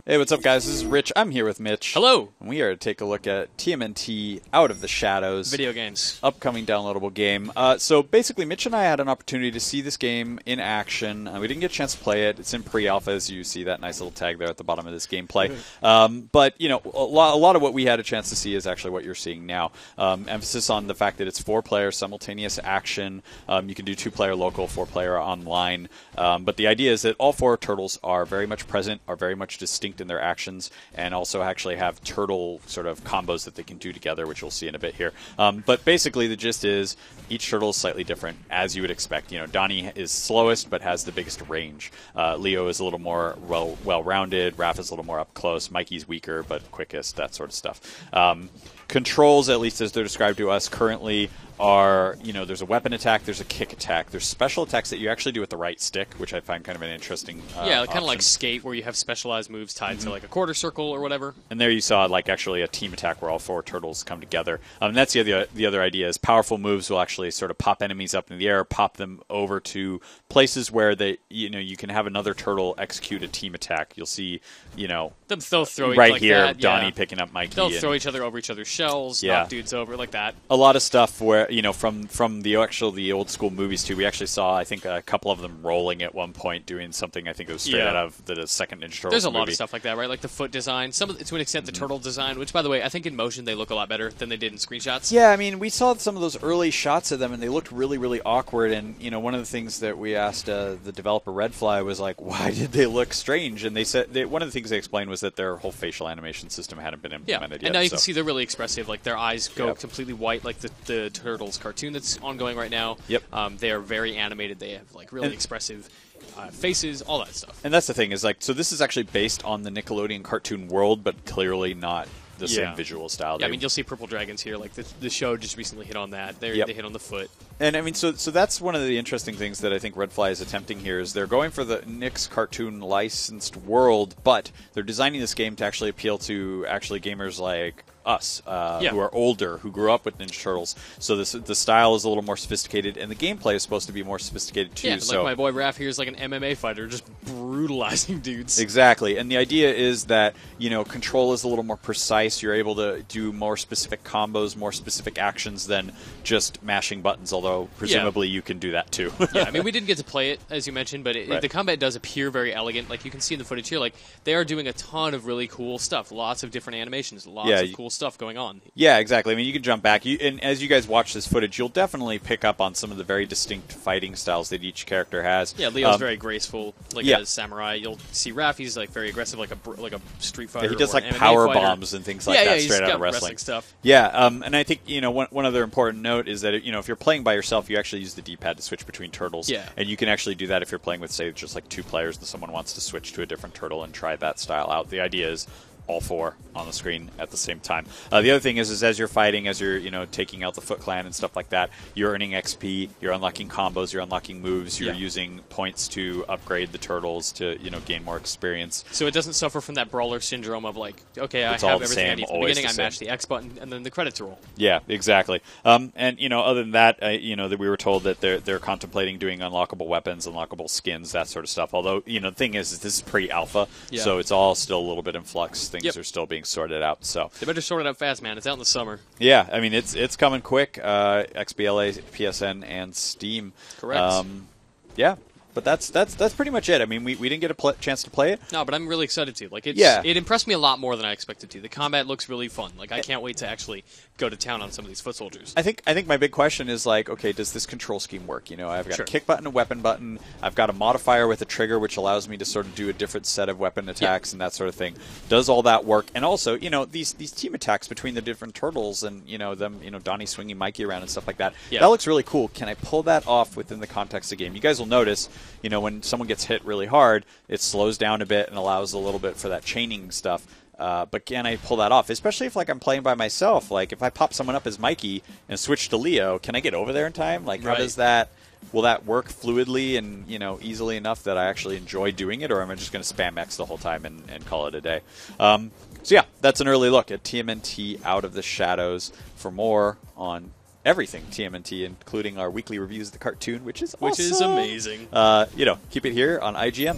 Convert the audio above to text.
Hey, what's up, guys? This is Rich. I'm here with Mitch. Hello. And we are to take a look at TMNT Out of the Shadows. Video games. Upcoming downloadable game. So basically, Mitch and I had an opportunity to see this game in action. We didn't get a chance to play it. It's in pre-alpha, as you see that nice little tag there at the bottom of this gameplay. But, you know, a lot of what we had a chance to see is actually what you're seeing now. Emphasis on the fact that it's 4-player simultaneous action. You can do 2-player local, 4-player online. But the idea is that all 4 turtles are very much present, are very much distinct in their actions, and also actually have turtle sort of combos that they can do together, which you'll see in a bit here. But basically the gist is each turtle is slightly different, as you would expect. You know, Donnie is slowest but has the biggest range. Leo is a little more well-rounded. Raph is a little more up close. Mikey's weaker but quickest, that sort of stuff. Controls, at least as they're described to us currently, are, you know, there's a weapon attack, there's a kick attack, there's special attacks that you actually do with the right stick, which I find kind of an interesting yeah, kind of like Skate, where you have specialized moves tied to like a quarter circle or whatever. And there you saw like actually a team attack where all 4 turtles come together. And that's the other idea is powerful moves will actually sort of pop enemies up in the air, pop them over to places where they, you know, you can have another turtle execute a team attack. You'll see, you know, they'll throw right like here, that, Donnie yeah. picking up Mikey. They'll throw each other over each other's shells, knock dudes over like that. A lot of stuff where, you know, from the old school movies too, we actually saw, I think, a couple of them rolling at one point, doing something, I think it was straight out of the second Ninja Turtles There's a movie. lot of stuff like that, right? Like the foot design, to an extent the turtle design, which, by the way, I think in motion they look a lot better than they did in screenshots. Yeah, I mean, we saw some of those early shots of them, and they looked really, really awkward. And, you know, one of the things that we asked the developer Redfly was like, why did they look strange? And they said, one of the things they explained was that their whole facial animation system hadn't been implemented yet. And now you can see they're really expressive. Like their eyes go completely white, like the Turtles cartoon that's ongoing right now. Yep. They are very animated. They have like really expressive faces, all that stuff. And that's the thing is like, so this is actually based on the Nickelodeon cartoon world, but clearly not the same visual style. Yeah, I mean, you'll see Purple Dragons here. Like the show just recently hit on that. They hit on the foot. And I mean, so that's one of the interesting things that I think Redfly is attempting here is they're going for the Nick's cartoon licensed world, but they're designing this game to actually appeal to actually gamers like us, who are older, who grew up with Ninja Turtles. So the style is a little more sophisticated, and the gameplay is supposed to be more sophisticated too. Yeah, so like my boy Raph here is like an MMA fighter, just brutalizing dudes. Exactly, and the idea is that, you know, control is a little more precise. You're able to do more specific combos, more specific actions than just mashing buttons, although presumably you can do that too. Yeah, I mean, we didn't get to play it, as you mentioned, but the combat does appear very elegant. Like, you can see in the footage here, like, they are doing a ton of really cool stuff. Lots of different animations, lots of cool stuff going on. Yeah, exactly. I mean, you can jump back. And as you guys watch this footage, you'll definitely pick up on some of the very distinct fighting styles that each character has. Yeah, Leo's very graceful, like a samurai. You'll see Raph, he's like very aggressive, like a street fighter. Yeah, he does like MMA power fighter. bombs and things like that straight out of wrestling stuff. Yeah, and I think, you know, one other important note is that, you know, if you're playing by yourself, you actually use the D-pad to switch between turtles. Yeah. And you can actually do that if you're playing with, say, just like 2 players and someone wants to switch to a different turtle and try that style out. The idea is all 4 on the screen at the same time. The other thing is as you're fighting, as you're, you know, taking out the Foot Clan and stuff like that, you're earning XP, you're unlocking combos, you're unlocking moves, you're using points to upgrade the turtles to, you know, gain more experience. So it doesn't suffer from that brawler syndrome of like, okay, it's I have everything I need from the beginning, I mash the X button, and then the credits roll. Yeah, exactly. And, you know, other than that, you know, that we were told that they're contemplating doing unlockable weapons, unlockable skins, that sort of stuff. Although, you know, the thing is this is pre-alpha, so it's all still a little bit in flux. Things are still being sorted out. So they better sort it out fast, man. It's out in the summer. Yeah, I mean, it's coming quick. XBLA, PSN, and Steam. Correct. Yeah. But that's pretty much it. I mean, we didn't get a chance to play it. No, but I'm really excited to. Like, it impressed me a lot more than I expected to. The combat looks really fun. Like, I can't wait to actually go to town on some of these foot soldiers. I think my big question is like, okay, does this control scheme work? You know, I've got a kick button, a weapon button. I've got a modifier with a trigger, which allows me to sort of do a different set of weapon attacks and that sort of thing. Does all that work? And also, you know, these team attacks between the different turtles and, you know, them, you know, Donnie swinging Mikey around and stuff like that. That looks really cool. Can I pull that off within the context of the game? You guys will notice, you know, when someone gets hit really hard, it slows down a bit and allows a little bit for that chaining stuff. But can I pull that off? Especially if, like, I'm playing by myself. Like, if I pop someone up as Mikey and switch to Leo, can I get over there in time? Like, how does that... Will that work fluidly and, you know, easily enough that I actually enjoy doing it, or am I just going to spam X the whole time and call it a day? So, yeah, that's an early look at TMNT Out of the Shadows. For more on everything TMNT, including our weekly reviews of the cartoon, which is awesome. Which is amazing. You know, keep it here on IGN.